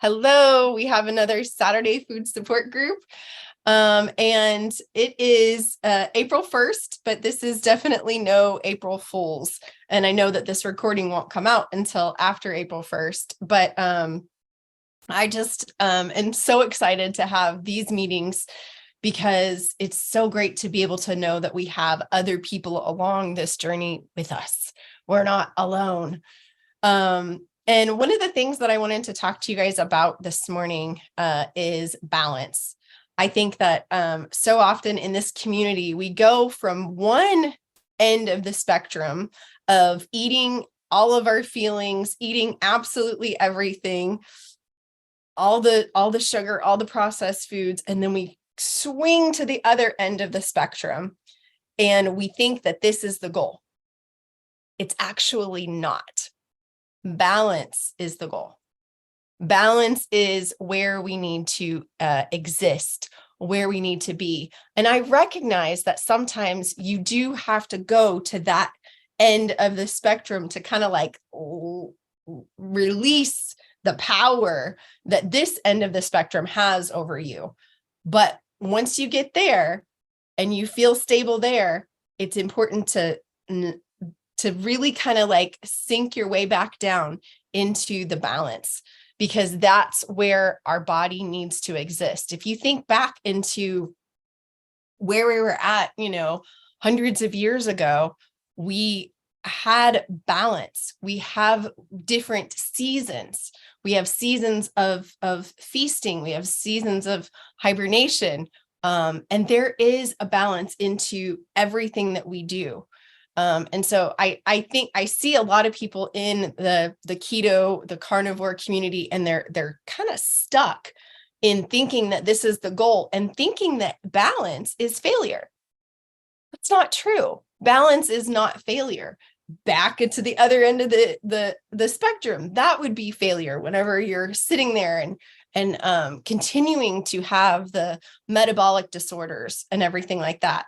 Hello, we have another Saturday food support group. And it is April 1st, but this is definitely no April Fools. And I know that this recording won't come out until after April 1st, but I just am so excited to have these meetings because it's so great to be able to know that we have other people along this journey with us. We're not alone. And one of the things that I wanted to talk to you guys about this morning is balance. I think that so often in this community, we go from one end of the spectrum of eating all of our feelings, eating absolutely everything, all the sugar, all the processed foods, and then we swing to the other end of the spectrum, and we think that this is the goal. It's actually not. Balance is the goal. Balance is where we need to exist, where we need to be. And I recognize that sometimes you do have to go to that end of the spectrum to kind of like release the power that this end of the spectrum has over you. But once you get there and you feel stable there, it's important to really kind of like sink your way back down into the balance, because that's where our body needs to exist. If you think back into where we were at, hundreds of years ago, we had balance. We have different seasons. We have seasons of feasting. We have seasons of hibernation. And there is a balance into everything that we do. And so I think I see a lot of people in the keto, the carnivore community, and they're kind of stuck in thinking that this is the goal and thinking that balance is failure. That's not true. Balance is not failure. Back into the other end of the spectrum, that would be failure whenever you're sitting there and continuing to have the metabolic disorders and everything like that.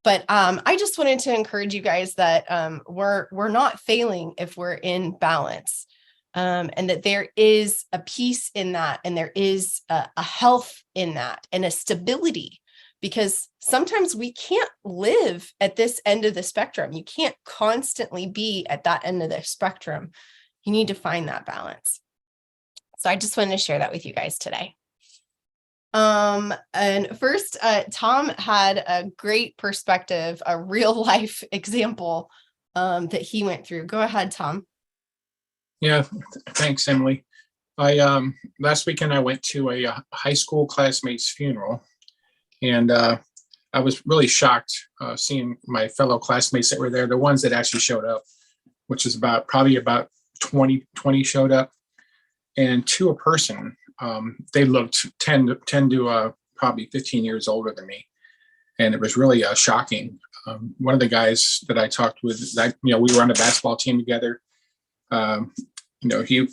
But I just wanted to encourage you guys that we're not failing if we're in balance, and that there is a peace in that, and there is a health in that, and a stability, because sometimes we can't live at this end of the spectrum. You can't constantly be at that end of the spectrum. You need to find that balance. So I just wanted to share that with you guys today. And first, Tom had a great perspective, a real life example, that he went through. Go ahead, Tom. Yeah, thanks, Emily. I last weekend I went to a high school classmate's funeral, and I was really shocked seeing my fellow classmates that were there, the ones that actually showed up, which is probably about 20 showed up, and to a person. They looked 10 to probably 15 years older than me. And it was really shocking. One of the guys that I talked with, we were on a basketball team together. I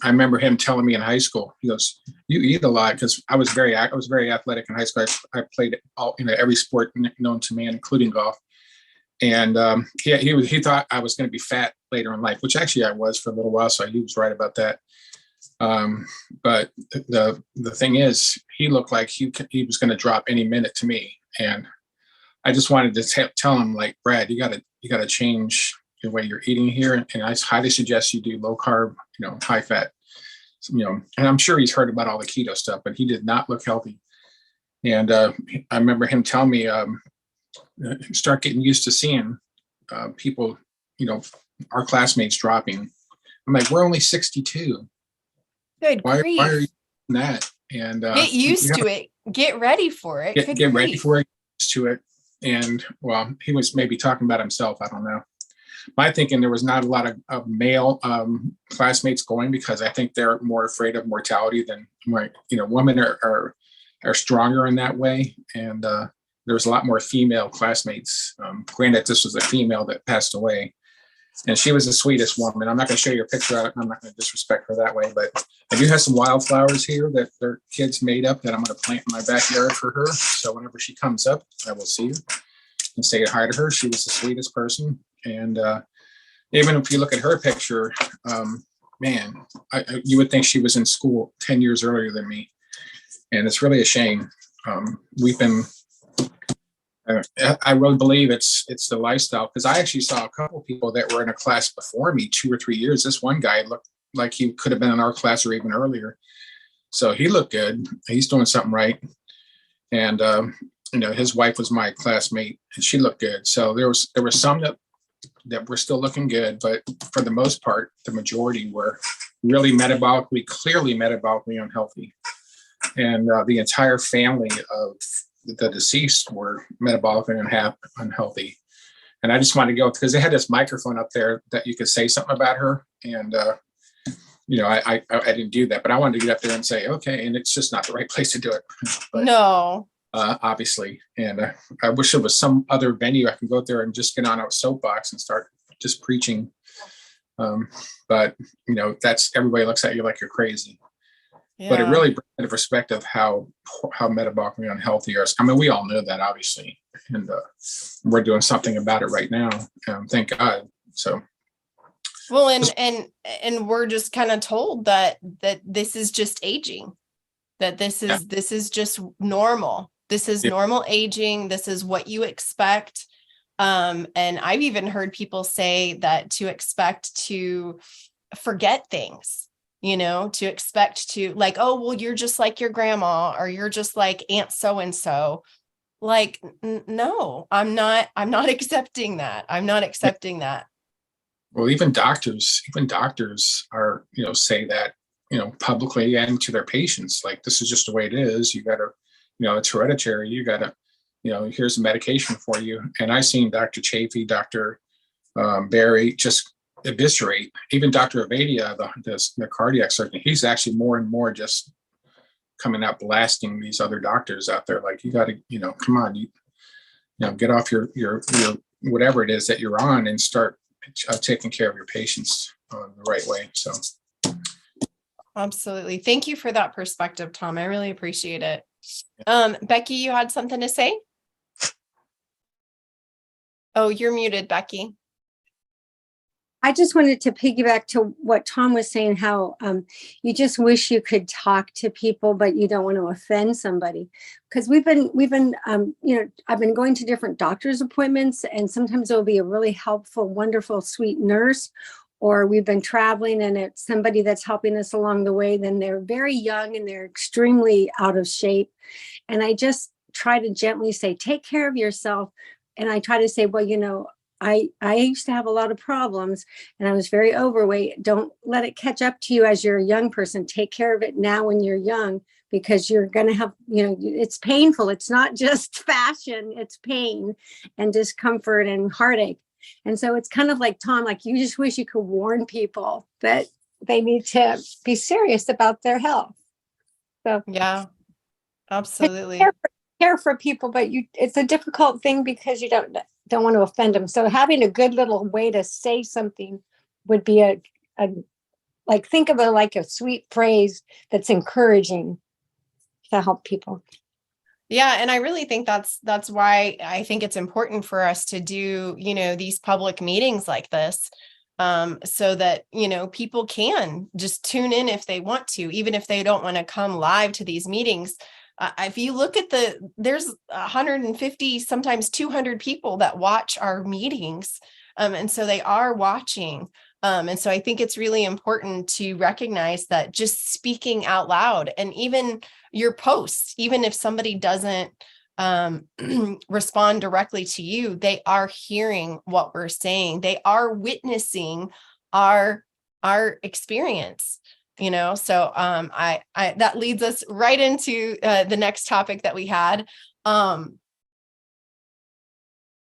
remember him telling me in high school, he goes, "You eat a lot," because I was very athletic in high school. I played every sport known to man, including golf. And he thought I was going to be fat later in life, which actually I was for a little while. So he was right about that. But the thing is, he looked like he was going to drop any minute to me, and I just wanted to tell him, like, Brad, you got to change the way you're eating here, and I highly suggest you do low carb, high fat, and I'm sure he's heard about all the keto stuff, but he did not look healthy. And I remember him telling me, start getting used to seeing people, our classmates dropping. I'm like, we're only 62. Good grief. Why are you doing that? And get used to it. Get ready for it. Get ready for it. Used to it. And well, he was maybe talking about himself. I don't know. My thinking, there was not a lot of male classmates going, because I think they're more afraid of mortality than women are stronger in that way. And there was a lot more female classmates. Granted, this was a female that passed away. And she was the sweetest woman. I'm not going to show you a picture of it. I'm not going to disrespect her that way, but I do have some wildflowers here that their kids made up that I'm going to plant in my backyard for her. So whenever she comes up, I will see her and say hi to her. She was the sweetest person. And even if you look at her picture, man, you would think she was in school 10 years earlier than me. And it's really a shame. We've been, I really believe it's the lifestyle, because I actually saw a couple of people that were in a class before me 2 or 3 years. This one guy looked like he could have been in our class or even earlier. So he looked good. He's doing something right. And, his wife was my classmate and she looked good. So there were some that were still looking good, but for the most part, the majority were really clearly metabolically unhealthy. And the entire family of the deceased were metabolically unhealthy. And I just wanted to go, because they had this microphone up there that you could say something about her. And, I didn't do that, but I wanted to get up there and say, okay, and it's just not the right place to do it. But, No. obviously. And I wish there was some other venue I can go up there and just get on a soapbox and start just preaching. But that's, everybody looks at you like you're crazy. Yeah. But it really brings into perspective how metabolically unhealthy are. I mean, we all know that, obviously, and we're doing something about it right now. Thank God. So. Well, and we're just kind of told that this is just aging, that this is just normal. This is normal aging. This is what you expect. And I've even heard people say that to expect to forget things, to expect to, like, oh, well, you're just like your grandma, or you're just like Aunt so-and-so. Like, no, I'm not accepting that. I'm not accepting that. Well, even doctors are, say that, publicly and to their patients, like, this is just the way it is. You got to, it's hereditary. You got to, here's the medication for you. And I seen Dr. Chafee, Dr. Barry just eviscerate, even Dr. Avadia, the cardiac surgeon. He's actually more and more just coming out blasting these other doctors out there. Like, you got to, come on, get off your whatever it is that you're on and start taking care of your patients the right way. So. Absolutely. Thank you for that perspective, Tom. I really appreciate it. Becky, you had something to say? Oh, you're muted, Becky. I just wanted to piggyback to what Tom was saying, how you just wish you could talk to people, but you don't want to offend somebody. Because we've been, I've been going to different doctor's appointments, and sometimes it'll be a really helpful, wonderful, sweet nurse, or we've been traveling and it's somebody that's helping us along the way. Then they're very young and they're extremely out of shape. And I just try to gently say, take care of yourself. And I try to say, well, I used to have a lot of problems and I was very overweight. Don't let it catch up to you as you're a young person. Take care of it now when you're young, because you're going to have, it's painful. It's not just fashion, it's pain and discomfort and heartache. And so it's kind of like, Tom, like, you just wish you could warn people that they need to be serious about their health. So yeah, absolutely. Care for people, but it's a difficult thing because you don't want to offend them. So having a good little way to say something would be a like, think of it like a sweet phrase that's encouraging to help people. Yeah. And I really think that's why I think it's important for us to do, these public meetings like this, so that, people can just tune in if they want to, even if they don't want to come live to these meetings. If you look at there's 150, sometimes 200 people that watch our meetings. And so they are watching. And so I think it's really important to recognize that just speaking out loud, and even your posts, even if somebody doesn't respond directly to you, they are hearing what we're saying. They are witnessing our experience. So I that leads us right into the next topic that we had.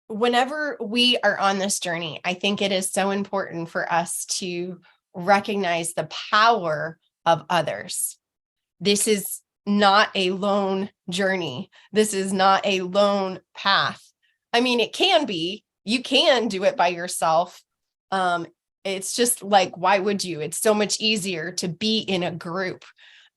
Whenever we are on this journey, I think it is so important for us to recognize the power of others. This is not a lone journey. This is not a lone path. I mean, it can be. You can do it by yourself. It's just like, why would you? It's so much easier to be in a group.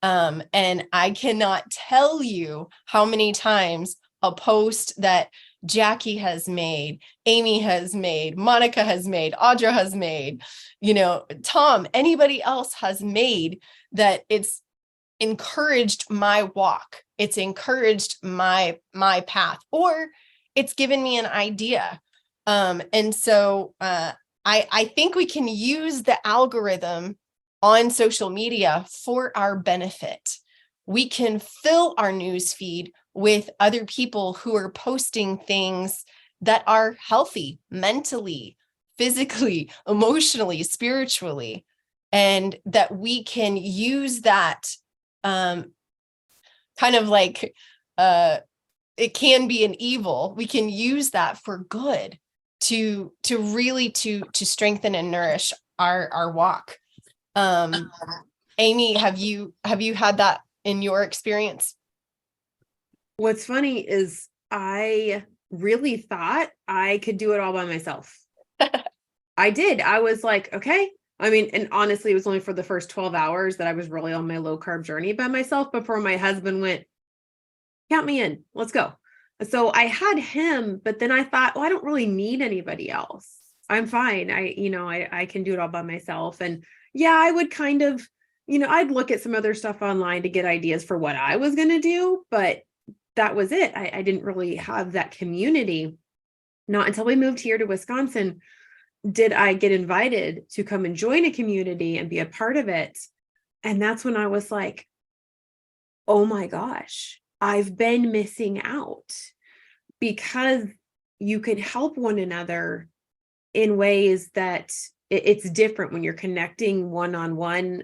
And I cannot tell you how many times a post that Jackie has made, Amy has made, Monica has made, Audra has made, Tom, anybody else has made, that it's encouraged my walk. It's encouraged my path, or it's given me an idea. And so I think we can use the algorithm on social media for our benefit. We can fill our news feed with other people who are posting things that are healthy mentally, physically, emotionally, spiritually, and that we can use that kind of like it can be an evil. We can use that for good to really to strengthen and nourish our walk. Amy, have you had that in your experience? What's funny is I really thought I could do it all by myself. I did. I was like, okay. I mean, and honestly, it was only for the first 12 hours that I was really on my low carb journey by myself before my husband went, count me in, let's go. So I had him, but then I thought, well, I don't really need anybody else. I'm fine. I can do it all by myself. And yeah, I would kind of, I'd look at some other stuff online to get ideas for what I was going to do, but that was it. I didn't really have that community. Not until we moved here to Wisconsin did I get invited to come and join a community and be a part of it. And that's when I was like, oh my gosh, I've been missing out, because you can help one another in ways that it's different when you're connecting one-on-one,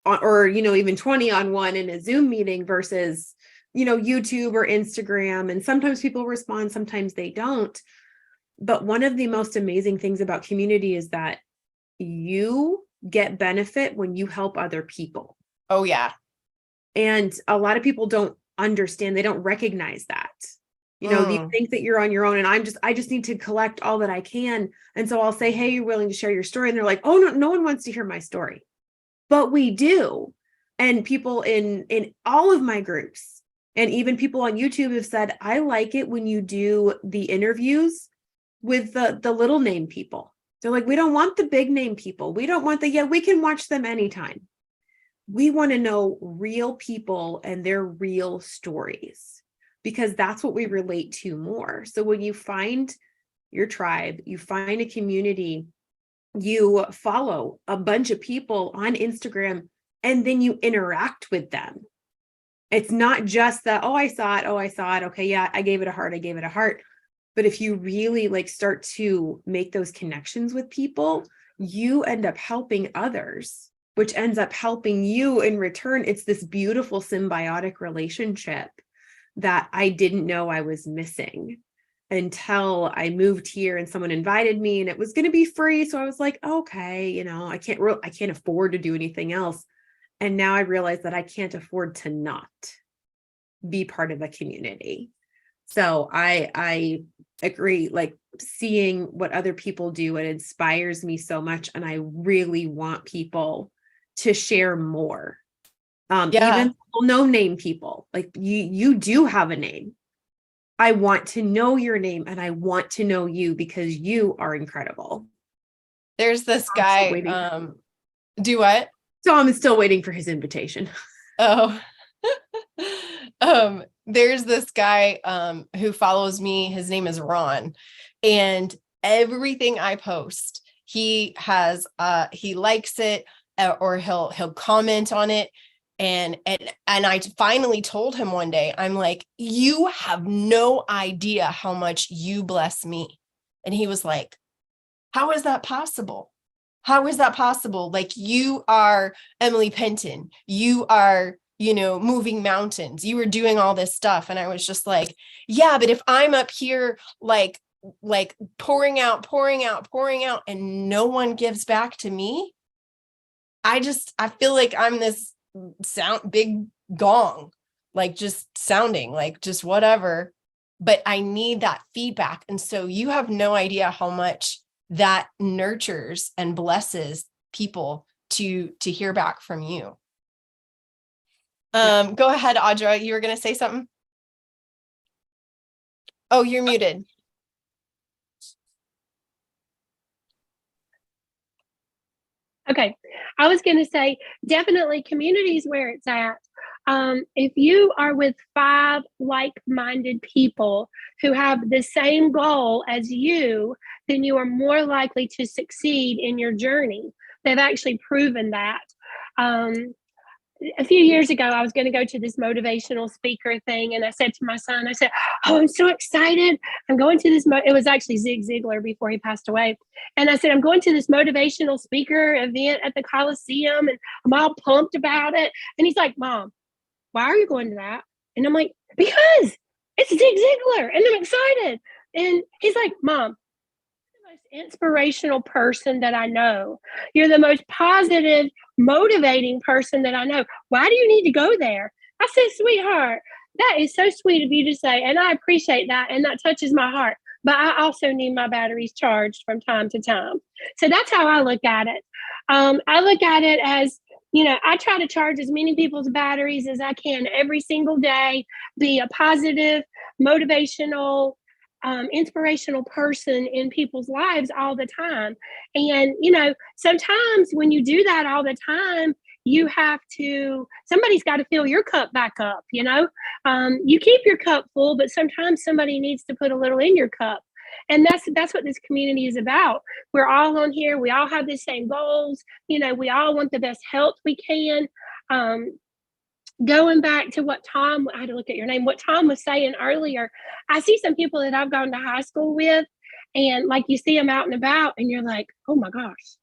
or, even 20 on one in a Zoom meeting versus, YouTube or Instagram. And sometimes people respond, sometimes they don't. But one of the most amazing things about community is that you get benefit when you help other people. Oh, yeah. And a lot of people don't understand. They don't recognize that. You think that you're on your own, and I just need to collect all that I can. And so I'll say, hey, you're willing to share your story? And they're like, oh, no one wants to hear my story. But we do. And people in all of my groups, and even people on YouTube, have said, I like it when you do the interviews with the little name people. They're like, we don't want the big name people. We don't want we can watch them anytime. We want to know real people and their real stories, because that's what we relate to more. So when you find your tribe, you find a community, you follow a bunch of people on Instagram, and then you interact with them. It's not just that, I saw it. Okay, yeah, I gave it a heart. But if you really start to make those connections with people, you end up helping others, which ends up helping you in return. It's this beautiful symbiotic relationship that I didn't know I was missing until I moved here and someone invited me, and it was going to be free. So I was like, okay, I can't afford to do anything else. And now I realize that I can't afford to not be part of a community. So I agree, seeing what other people do, it inspires me so much. And I really want people to share more. Even no name people, you do have a name. I want to know your name, and I want to know you because you are incredible. There's this guy, do what? So I'm still waiting for his invitation. Oh, there's this guy who follows me. His name is Ron, and everything I post, he likes it, or he'll comment on it. And I finally told him one day, I'm like, you have no idea how much you bless me. And he was like, how is that possible? How is that possible? You are Emily Penton. You are, moving mountains. You were doing all this stuff. And I was just like, yeah, but if I'm up here, pouring out, and no one gives back to me, I feel like I'm this big gong, just sounding just whatever, but I need that feedback. And so you have no idea how much that nurtures and blesses people to hear back from you. Go ahead, Audra. You were going to say something? Oh, you're muted. Okay. I was going to say, definitely community is where it's at. If you are with 5 like-minded people who have the same goal as you, then you are more likely to succeed in your journey. They've actually proven that. A few years ago, I was going to go to this motivational speaker thing. And I said to my son, I said, oh, I'm so excited. I'm going to this. It was actually Zig Ziglar before he passed away. And I said, I'm going to this motivational speaker event at the Coliseum and I'm all pumped about it. And he's like, Mom, why are you going to that? And I'm like, because it's Zig Ziglar and I'm excited. And he's like, Mom, inspirational person that I know. You're the most positive, motivating person that I know. Why do you need to go there? I said, sweetheart, that is so sweet of you to say. And I appreciate that. And that touches my heart. But I also need my batteries charged from time to time. So that's how I look at it. I look at it as, I try to charge as many people's batteries as I can every single day, be a positive, motivational, inspirational person in people's lives all the time. And, sometimes when you do that all the time, somebody's got to fill your cup back up, you keep your cup full, but sometimes somebody needs to put a little in your cup. And that's what this community is about. We're all on here. We all have the same goals. We all want the best health we can. Going back to what Tom, I had to look at your name, what Tom was saying earlier, I see some people that I've gone to high school with, and like you see them out and about, and you're like, oh my gosh,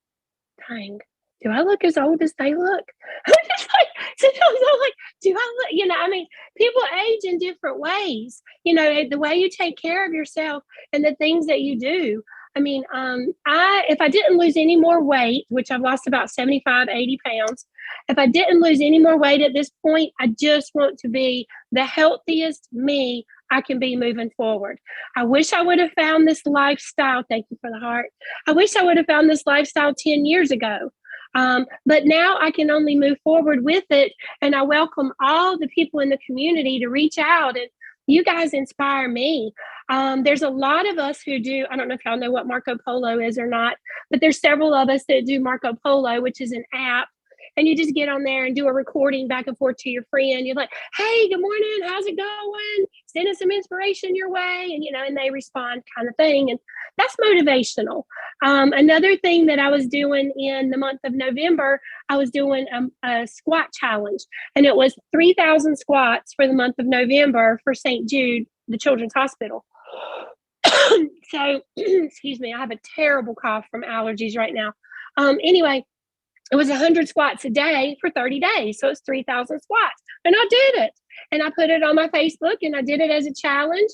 dang, do I look as old as they look? I'm just like, sometimes I'm like, do I look, people age in different ways, the way you take care of yourself and the things that you do. If I didn't lose any more weight, which I've lost about 75, 80 pounds, if I didn't lose any more weight at this point, I just want to be the healthiest me I can be moving forward. I wish I would have found this lifestyle. Thank you for the heart. I wish I would have found this lifestyle 10 years ago. But now I can only move forward with it. And I welcome all the people in the community to reach out, and you guys inspire me. There's a lot of us who do, I don't know if y'all know what Marco Polo is or not, but there's several of us that do Marco Polo, which is an app. And you just get on there and do a recording back and forth to your friend. You're like, hey, good morning. How's it going? Send us some inspiration your way. And, and they respond kind of thing. And that's motivational. Another thing that I was doing in the month of November, I was doing a squat challenge. And it was 3,000 squats for the month of November for St. Jude, the Children's Hospital. So, excuse me, I have a terrible cough from allergies right now. Anyway, it was 100 squats a day for 30 days. So it's 3,000 squats. And I did it. And I put it on my Facebook and I did it as a challenge.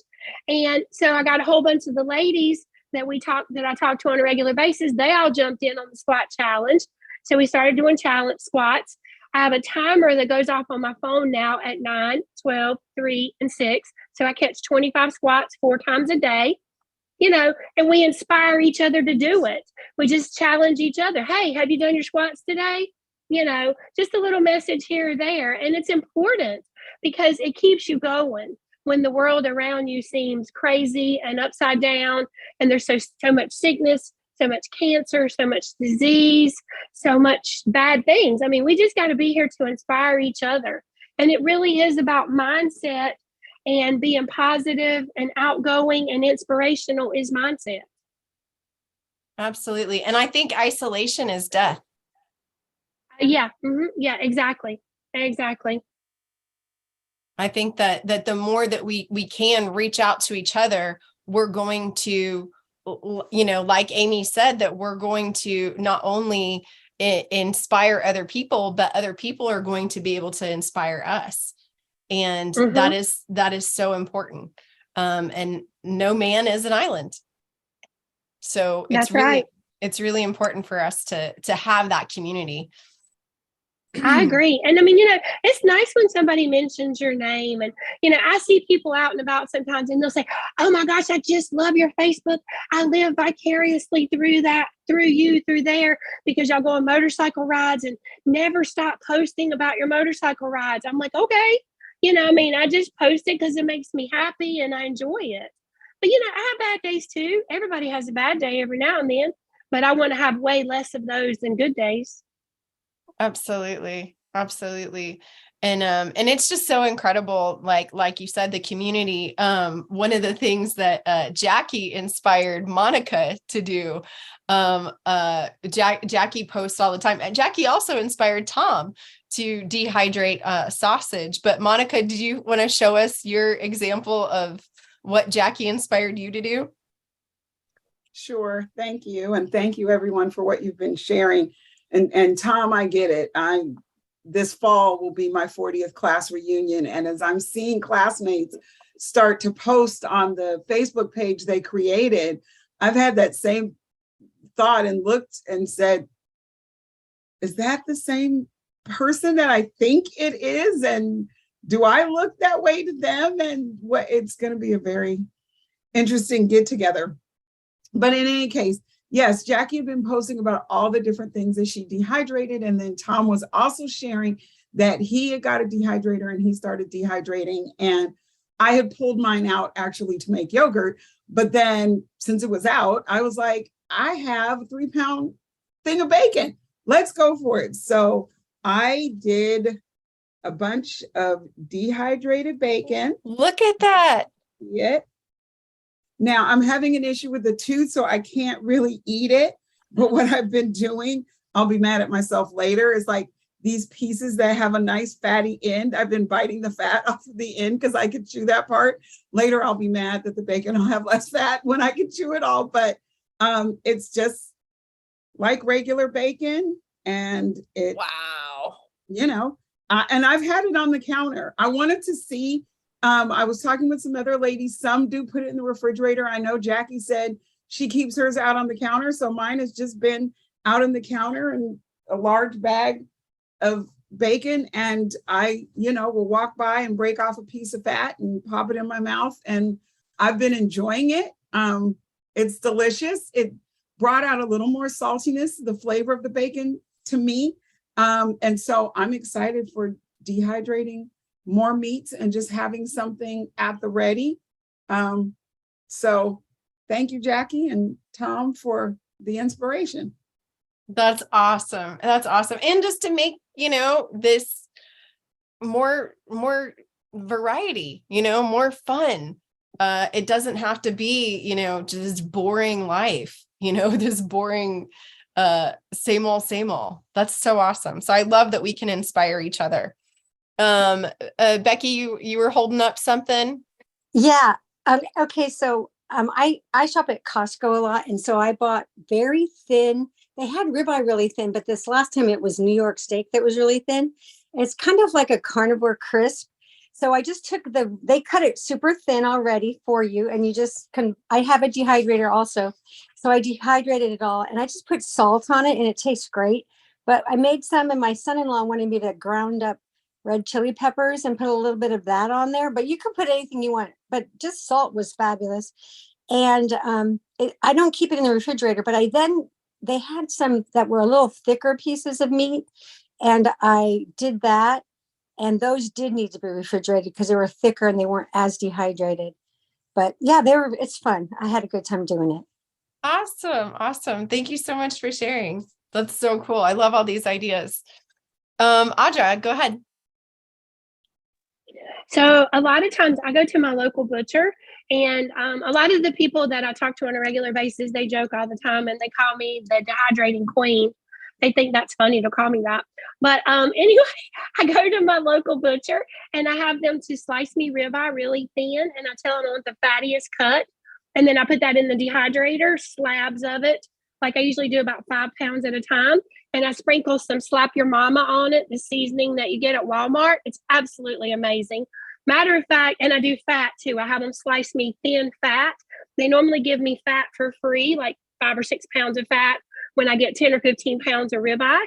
And so I got a whole bunch of the ladies that I talk to on a regular basis. They all jumped in on the squat challenge. So we started doing challenge squats. I have a timer that goes off on my phone now at 9, 12, 3, and 6. So I catch 25 squats 4 times a day. And we inspire each other to do it. We just challenge each other. Hey, have you done your squats today? Just a little message here or there. And it's important because it keeps you going when the world around you seems crazy and upside down. And there's so much sickness, so much cancer, so much disease, so much bad things. We just got to be here to inspire each other. And it really is about mindset. And being positive and outgoing and inspirational is mindset. Absolutely. And I think isolation is death. Yeah. Mm-hmm. Yeah, exactly. Exactly. I think that the more that we can reach out to each other, we're going to, like Amy said, that we're going to not only inspire other people, but other people are going to be able to inspire us. And that is so important. And no man is an island. So it's really important for us to have that community. I agree. And it's nice when somebody mentions your name, and, I see people out and about sometimes and they'll say, oh my gosh, I just love your Facebook. I live vicariously through you, through there, because y'all go on motorcycle rides and never stop posting about your motorcycle rides. I'm like, okay. I just post it because it makes me happy and I enjoy it. But I have bad days too. Everybody has a bad day every now and then, but I want to have way less of those than good days. Absolutely. Absolutely. And it's just so incredible. Like you said, the community, one of the things that, Jackie inspired Monica to do, Jackie posts all the time, and Jackie also inspired Tom to dehydrate, sausage. But Monica, did you want to show us your example of what Jackie inspired you to do? Sure. Thank you. And thank you everyone for what you've been sharing. And Tom, I get it. This fall will be my 40th class reunion. And as I'm seeing classmates start to post on the Facebook page they created, I've had that same thought and looked and said, is that the same person that I think it is? And do I look that way to them? And it's going to be a very interesting get together. But in any case, yes, Jackie had been posting about all the different things that she dehydrated. And then Tom was also sharing that he had got a dehydrator and he started dehydrating. And I had pulled mine out actually to make yogurt. But then since it was out, I was like, I have a 3-pound thing of bacon. Let's go for it. So I did a bunch of dehydrated bacon. Look at that. Yeah. Now I'm having an issue with the tooth, so I can't really eat it. But what I've been doing, I'll be mad at myself later, is like these pieces that have a nice fatty end. I've been biting the fat off of the end because I could chew that part. Later, I'll be mad that the bacon will have less fat when I can chew it all. But it's just like regular bacon, and it, Wow. and I've had it on the counter. I wanted to see. I was talking with some other ladies. Some do put it in the refrigerator. I know Jackie said she keeps hers out on the counter. So mine has just been out on the counter in a large bag of bacon. And I, will walk by and break off a piece of fat and pop it in my mouth. And I've been enjoying it. It's delicious. It brought out a little more saltiness, the flavor of the bacon to me. And so I'm excited for dehydrating more meats and just having something at the ready. So thank you, Jackie and Tom, for the inspiration. That's awesome. That's awesome. And just to make, this more variety, more fun. It doesn't have to be, just boring life, this boring, same old. That's so awesome. So I love that we can inspire each other. Becky, you were holding up something. Yeah. Okay. So I shop at Costco a lot, and so I bought very thin. They had ribeye really thin, but this last time it was New York steak that was really thin. It's kind of like a carnivore crisp. So I just took they cut it super thin already for you, and you just can. I have a dehydrator also, so I dehydrated it all, and I just put salt on it, and it tastes great. But I made some, and my son-in-law wanted me to ground up red chili peppers and put a little bit of that on there, but you can put anything you want, but just salt was fabulous. And I don't keep it in the refrigerator, but they had some that were a little thicker pieces of meat, and I did that. And those did need to be refrigerated because they were thicker and they weren't as dehydrated. But yeah, it's fun. I had a good time doing it. Awesome. Thank you so much for sharing. That's so cool. I love all these ideas. Audra, go ahead. So a lot of times I go to my local butcher, and a lot of the people that I talk to on a regular basis, they joke all the time and they call me the dehydrating queen. They think that's funny to call me that. But anyway, I go to my local butcher and I have them to slice me ribeye really thin, and I tell them I want the fattiest cut. And then I put that in the dehydrator, slabs of it. Like I usually do about 5 pounds at a time. And I sprinkle some Slap Your Mama on it, the seasoning that you get at Walmart. It's absolutely amazing. Matter of fact, and I do fat too. I have them slice me thin fat. They normally give me fat for free, like 5 or 6 pounds of fat when I get 10 or 15 pounds of ribeye.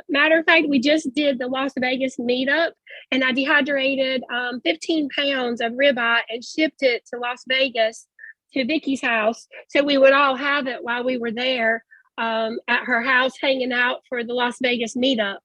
Matter of fact, we just did the Las Vegas meetup, and I dehydrated 15 pounds of ribeye and shipped it to Las Vegas to Vicky's house. So we would all have it while we were there at her house hanging out for the Las Vegas meetup.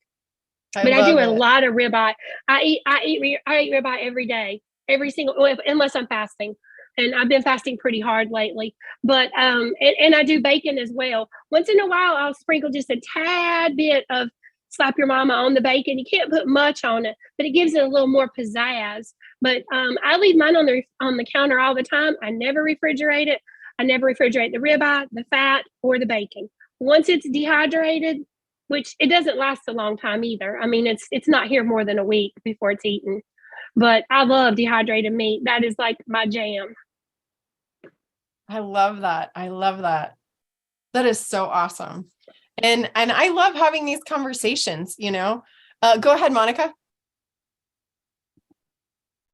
I do a lot of ribeye. I eat ribeye every day, unless I'm fasting. and I've been fasting pretty hard lately, but and I do bacon as well. Once in a while, I'll sprinkle just a tad bit of slap your mama on the bacon. You can't put much on it, but it gives it a little more pizzazz. But I leave mine on the counter all the time. I never refrigerate it. I never refrigerate the ribeye, the fat, or the bacon. Once it's dehydrated, which it doesn't last a long time either. I mean, it's not here more than a week before it's eaten. But I love dehydrated meat. That is like my jam. I love that. I love that. That is so awesome. And I love having these conversations, you know. Go ahead, Monica.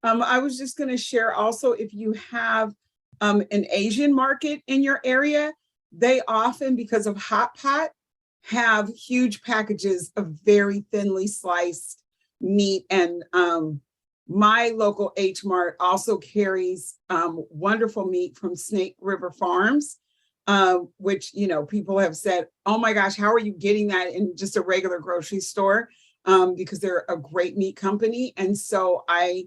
I was just going to share also, if you have an Asian market in your area, they often, because of Hot Pot, have huge packages of very thinly sliced meat. And my local H Mart also carries wonderful meat from Snake River Farms, which, you know, people have said, oh my gosh, how are you getting that in just a regular grocery store? Because they're a great meat company. And so I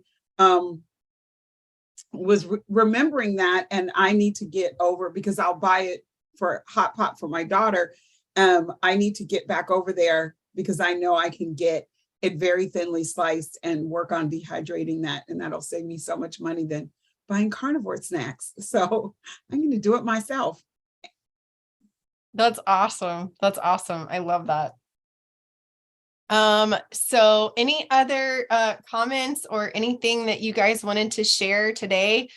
was remembering that, and I need to get over, because I'll buy it for Hot Pot for my daughter. I need to get back over there because I know I can get it very thinly sliced and work on dehydrating that. And that'll save me so much money than buying carnivore snacks. So I'm going to do it myself. That's awesome. That's awesome. I love that. So any other comments or anything that you guys wanted to share today?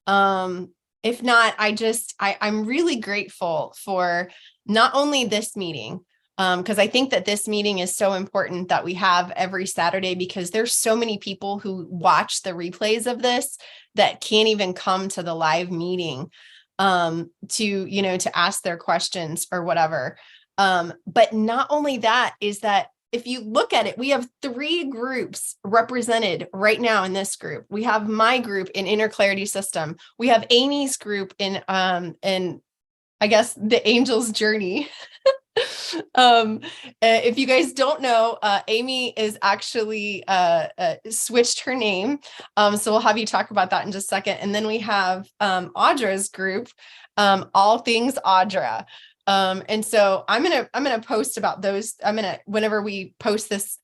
If not, I'm really grateful for not only this meeting, because I think that this meeting is so important that we have every Saturday, because there's so many people who watch the replays of this that can't even come to the live meeting to ask their questions or whatever. But not only that, is that if you look at it, we have 3 groups represented right now in this group. We have my group in Inner Clarity System. We have Amy's group in I guess the Angel's Journey. If you guys don't know, Amy is actually switched her name. So we'll have you talk about that in just a second. And then we have Audra's group, All Things Audra. And so I'm gonna post about those. Whenever we post this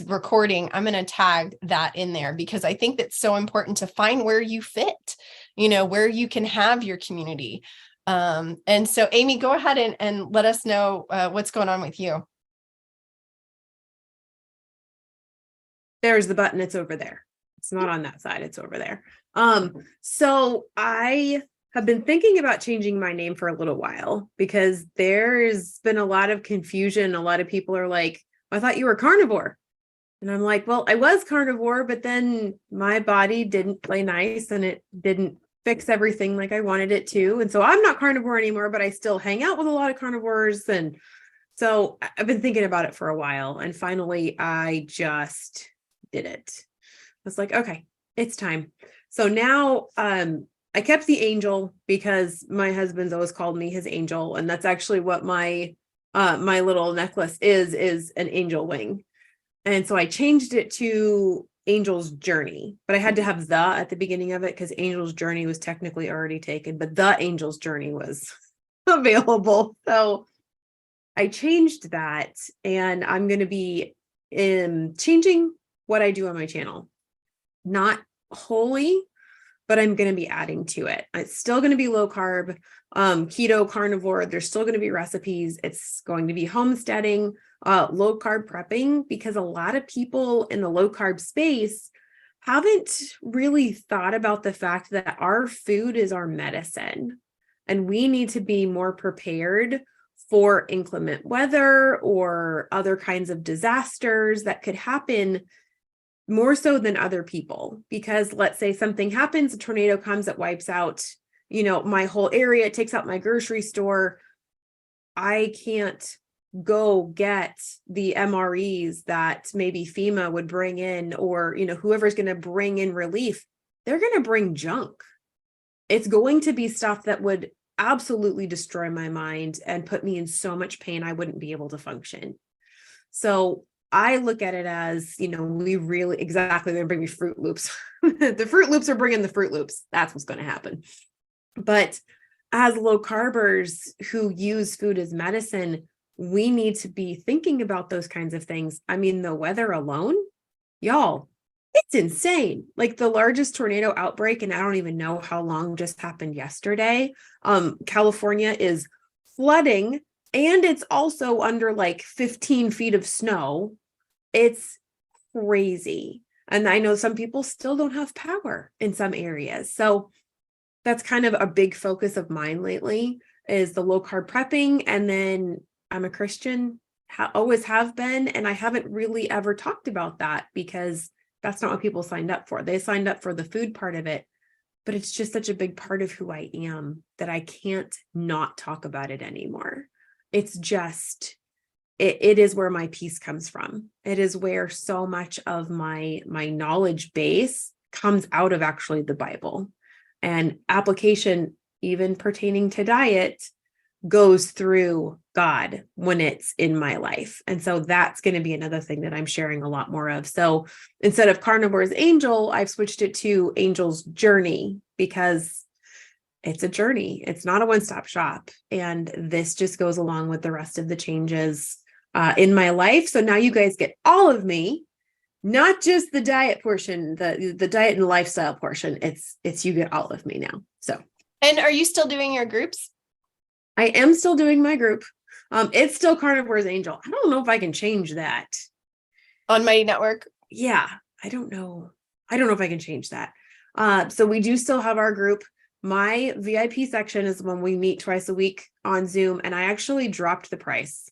recording, I'm gonna tag that in there, because I think that's so important to find where you fit, where you can have your community. And so Amy, go ahead and let us know what's going on with you. There's the button. It's over there. It's not on that side. It's over there. So I have been thinking about changing my name for a little while, because there's been a lot of confusion. A lot of people are like, I thought you were carnivore. And I'm like, well, I was carnivore, but then my body didn't play nice and it didn't fix everything like I wanted it to. And so I'm not carnivore anymore, but I still hang out with a lot of carnivores. And so I've been thinking about it for a while. And finally, I just did it. I was like, okay, it's time. So now, I kept the angel because my husband's always called me his angel. And that's actually what my little necklace is an angel wing. And so I changed it to Angel's Journey, but I had to have the at the beginning of it because Angel's Journey was technically already taken, but the Angel's Journey was available. So I changed that, and I'm going to be changing what I do on my channel. Not wholly, but I'm going to be adding to it. It's still going to be low carb, keto, carnivore. There's still going to be recipes. It's going to be homesteading, low carb prepping, because a lot of people in the low carb space haven't really thought about the fact that our food is our medicine, and we need to be more prepared for inclement weather or other kinds of disasters that could happen, more so than other people. Because let's say something happens, a tornado comes that wipes out, my whole area, it takes out my grocery store. I can't go get the MREs that maybe FEMA would bring in, or, whoever's going to bring in relief. They're going to bring junk. It's going to be stuff that would absolutely destroy my mind and put me in so much pain I wouldn't be able to function. So I look at it as, we really, exactly, they're bringing me Fruit Loops. The Fruit Loops are bringing the Fruit Loops. That's what's going to happen. But as low carbers who use food as medicine, we need to be thinking about those kinds of things. I mean, the weather alone, y'all, it's insane. Like the largest tornado outbreak, and I don't even know how long, just happened yesterday. California is flooding, and it's also under like 15 feet of snow. It's crazy. And I know some people still don't have power in some areas. So that's kind of a big focus of mine lately, is the low carb prepping. And then I'm a Christian, always have been. And I haven't really ever talked about that because that's not what people signed up for. They signed up for the food part of it, but it's just such a big part of who I am that I can't not talk about it anymore. It's just, it is where my peace comes from. It is where so much of my knowledge base comes out of actually the Bible, and application, even pertaining to diet, goes through God when it's in my life. And so that's going to be another thing that I'm sharing a lot more of. So instead of Carnivore's Angel, I've switched it to Angel's Journey, because it's a journey. It's not a one-stop shop. And this just goes along with the rest of the changes in my life. So now you guys get all of me, not just the diet portion, the diet and lifestyle portion. It's you get all of me now. So. And are you still doing your groups? I am still doing my group. It's still Carnivore's Angel. I don't know if I can change that. On Mighty Network? Yeah, I don't know. I don't know if I can change that. So we do still have our group. My VIP section is when we meet twice a week on Zoom, and I actually dropped the price.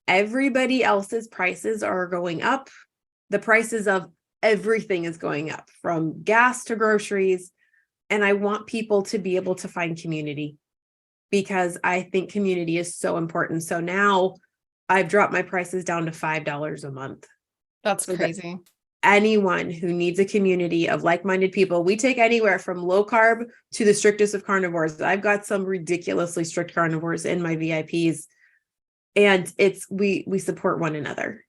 Everybody else's prices are going up. The prices of everything is going up, from gas to groceries. And I want people to be able to find community, because I think community is so important. So now I've dropped my prices down to $5 a month. That's crazy. Anyone who needs a community of like-minded people, we take anywhere from low carb to the strictest of carnivores. I've got some ridiculously strict carnivores in my VIPs, and we support one another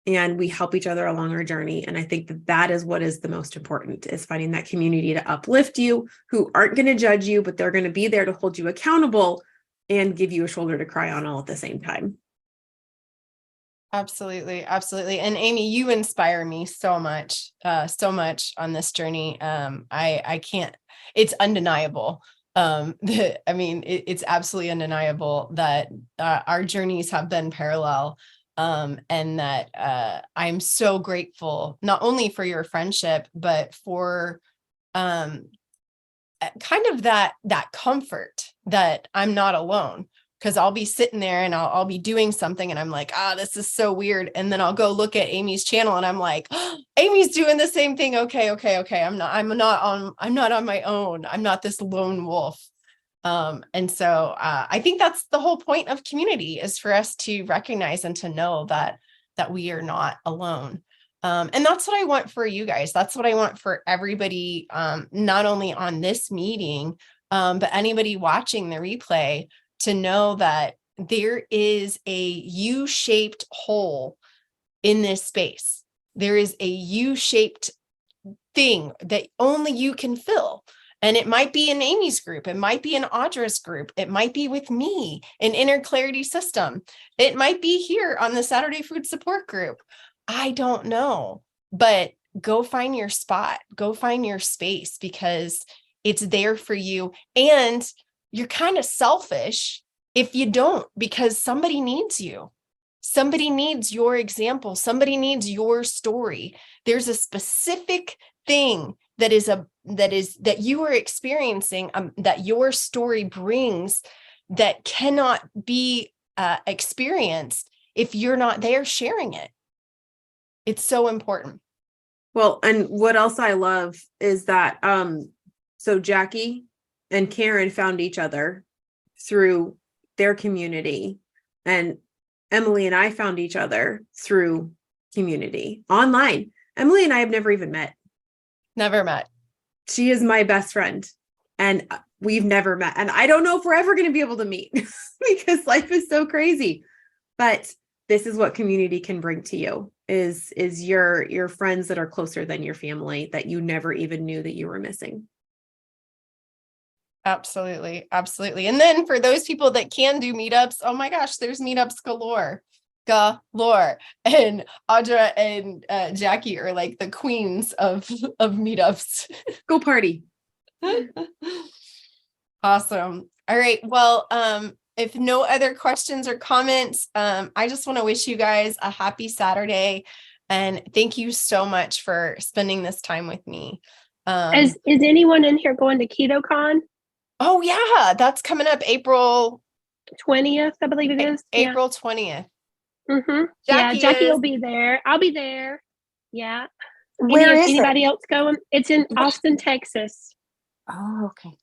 and we help each other along our journey. And I think that is what is the most important, is finding that community to uplift you, who aren't going to judge you, but they're going to be there to hold you accountable and give you a shoulder to cry on all at the same time. Absolutely. Absolutely. And Amy, you inspire me so much on this journey. I can't, it's undeniable. It's absolutely undeniable that our journeys have been parallel. And that I'm so grateful, not only for your friendship, but for kind of that comfort that I'm not alone. Because I'll be sitting there and I'll be doing something and I'm like, this is so weird. And then I'll go look at Amy's channel and I'm like, Amy's doing the same thing. Okay. I'm not on my own. I'm not this lone wolf. And so I think that's the whole point of community, is for us to recognize and to know that we are not alone. And that's what I want for you guys. That's what I want for everybody, not only on this meeting, but anybody watching the replay, to know that there is a U-shaped hole in this space. There is a U-shaped thing that only you can fill. And it might be in Amy's group. It might be in Audra's group. It might be with me in Inner Clarity System. It might be here on the Saturday Food Support Group. I don't know, but go find your spot, go find your space, because it's there for you. And you're kind of selfish if you don't, because somebody needs you. Somebody needs your example. Somebody needs your story. There's a specific thing that you are experiencing, that your story brings, that cannot be experienced if you're not there sharing it. It's so important. Well, and what else I love is that, so Jackie and Karen found each other through their community, and Emily and I found each other through community online. Emily and I have never even met. Never met. She is my best friend, and we've never met. And I don't know if we're ever going to be able to meet because life is so crazy. But this is what community can bring to you is your friends that are closer than your family that you never even knew that you were missing. Absolutely. Absolutely. And then for those people that can do meetups, oh my gosh, there's meetups galore. And Audra and Jackie are like the queens of meetups. Go party. Awesome. All right. Well, if no other questions or comments, I just want to wish you guys a happy Saturday. And thank you so much for spending this time with me. Is anyone in here going to KetoCon? Oh yeah, that's coming up April 20th, I believe it is. April 20th. Mm-hmm. Yeah, Jackie will be there. I'll be there. Yeah. Where is anybody else going? It's in Austin, Texas. Oh, okay.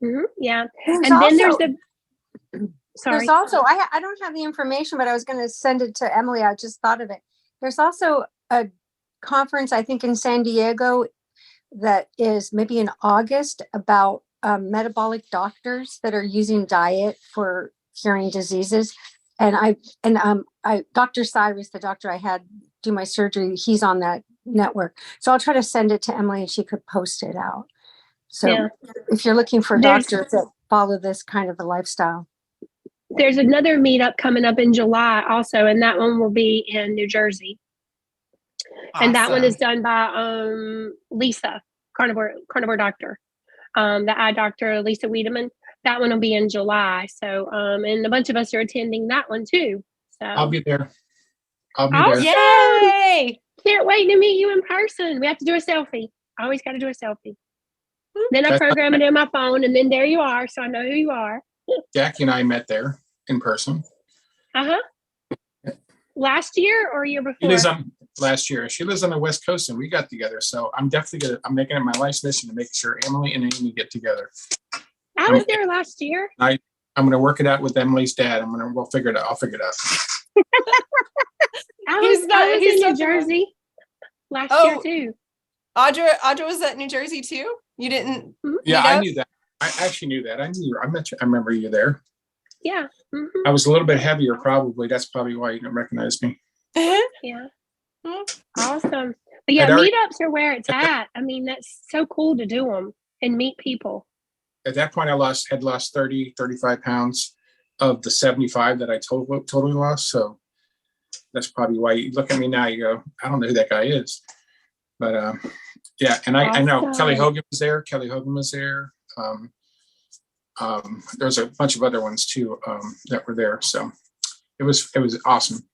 Mm-hmm. Yeah. There's And then there's also- the sorry. There's also, I don't have the information, but I was going to send it to Emily. I just thought of it. There's also a conference, I think, in San Diego that is maybe in August about metabolic doctors that are using diet for curing diseases. And Dr. Cyrus, the doctor I had do my surgery, he's on that network. So I'll try to send it to Emily and she could post it out. So if you're looking for doctors that follow this kind of a lifestyle. There's another meetup coming up in July also, and that one will be in New Jersey. Awesome. And that one is done by Lisa, carnivore doctor, the eye doctor, Lisa Wiedemann. That one will be in July. So, and a bunch of us are attending that one too. So I'll be there. Awesome. Yay! Can't wait to meet you in person. We have to do a selfie. I always got to do a selfie. Then I program it in my phone, and then there you are, so I know who you are. Jackie and I met there in person. Last year or year before? She lives on last year. She lives on the West Coast, and we got together. So I'm definitely I'm making it my life's mission to make sure Emily and Amy get together. I was there last year. I'm going to work it out with Emily's dad. We'll figure it out. I'll figure it out. I was in New Jersey last year too. Audra was at New Jersey too? You didn't? Yeah, I knew that. I actually knew that. I met you. I remember you there. Yeah. Mm-hmm. I was a little bit heavier, probably. That's probably why you didn't recognize me. Yeah. Awesome. But yeah, meetups are where it's at. I mean, that's so cool to do them and meet people. At that point, I had lost 30, 35 pounds of the 75 that I totally lost. So that's probably why you look at me now, you go, I don't know who that guy is. But yeah, and I know Kelly Hogan was there. There's a bunch of other ones too that were there. So it was awesome.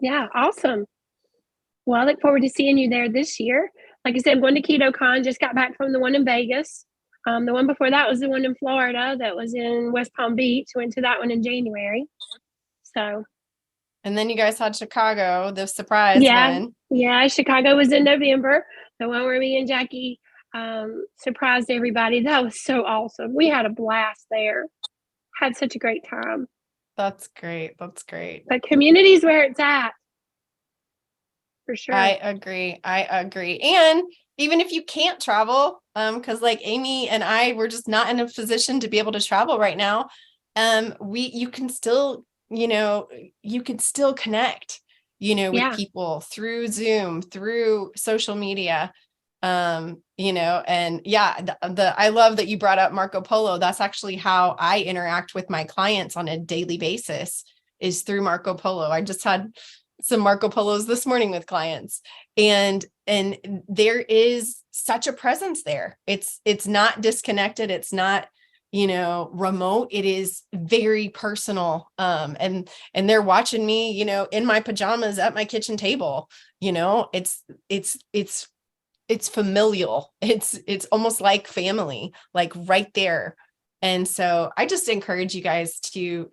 Yeah, awesome. Well, I look forward to seeing you there this year. Like I said, I'm going to KetoCon. Just got back from the one in Vegas. The one before that was the one in Florida that was in West Palm Beach. Went to that one in January. So. And then you guys had Chicago, the surprise one. Yeah, Chicago was in November. The one where me and Jackie surprised everybody. That was so awesome. We had a blast there. Had such a great time. That's great. That's great. But community is where it's at. For sure. I agree. And even if you can't travel, because like Amy and I, we're just not in a position to be able to travel right now. You can still connect, with people through Zoom, through social media, and I love that you brought up Marco Polo. That's actually how I interact with my clients on a daily basis, is through Marco Polo. I just had some Marco Polos this morning with clients, and there is such a presence there. It's not disconnected. It's not, remote. It is very personal. And they're watching me, in my pajamas at my kitchen table. It's familial. It's almost like family, like right there. And so I just encourage you guys to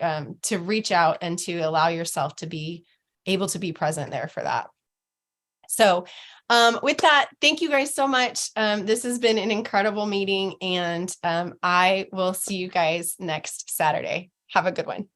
reach out and to allow yourself to be able to be present there for that. So with that, thank you guys so much. This has been an incredible meeting, and I will see you guys next Saturday. Have a good one.